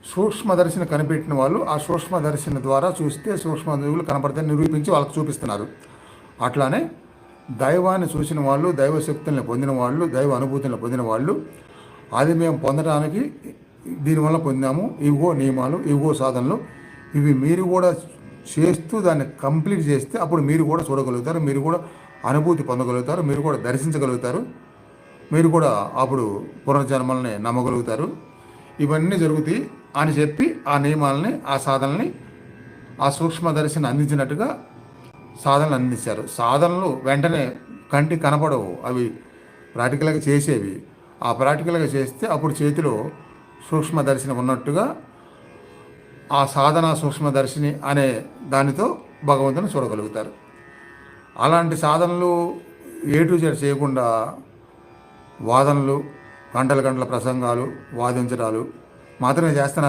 సూక్ష్మదర్శిని కనిపెట్టిన వాళ్ళు ఆ సూక్ష్మదర్శిని ద్వారా చూస్తే సూక్ష్మజీవులు కనపడతాయని నిరూపించి వాళ్ళకి చూపిస్తున్నారు. అట్లానే దైవాన్ని చూసిన వాళ్ళు, దైవశక్తుల్ని పొందిన వాళ్ళు, దైవ అనుభూతులను పొందిన వాళ్ళు అది మేము పొందడానికి దీనివల్ల పొందాము, ఇవిగో నియమాలు, ఇవిగో సాధనలు, ఇవి మీరు కూడా చేస్తూ దాన్ని కంప్లీట్ చేస్తే అప్పుడు మీరు కూడా చూడగలుగుతారు, మీరు కూడా అనుభూతి పొందగలుగుతారు, మీరు కూడా దర్శించగలుగుతారు, మీరు కూడా అప్పుడు పునర్జన్మల్ని నమ్మగలుగుతారు. ఇవన్నీ జరుగుతాయి అని చెప్పి ఆ నియమాలని, ఆ సాధనల్ని ఆ సూక్ష్మదర్శిని అందించినట్టుగా సాధనలు అందించారు. సాధనలు వెంటనే కంటికి కనపడవు, అవి ప్రాక్టికల్గా చేసేవి. ఆ ప్రాక్టికల్గా చేస్తే అప్పుడు చేతిలో సూక్ష్మదర్శిని ఉన్నట్టుగా ఆ సాధన సూక్ష్మదర్శిని అనే దానితో భగవంతుని చూడగలుగుతారు. అలాంటి సాధనలు ఏ టు జెడ్ చేయకుండా వాదనలు, గంటల గంటల ప్రసంగాలు, వాదించడాలు మాత్రమే చేస్తున్నారు.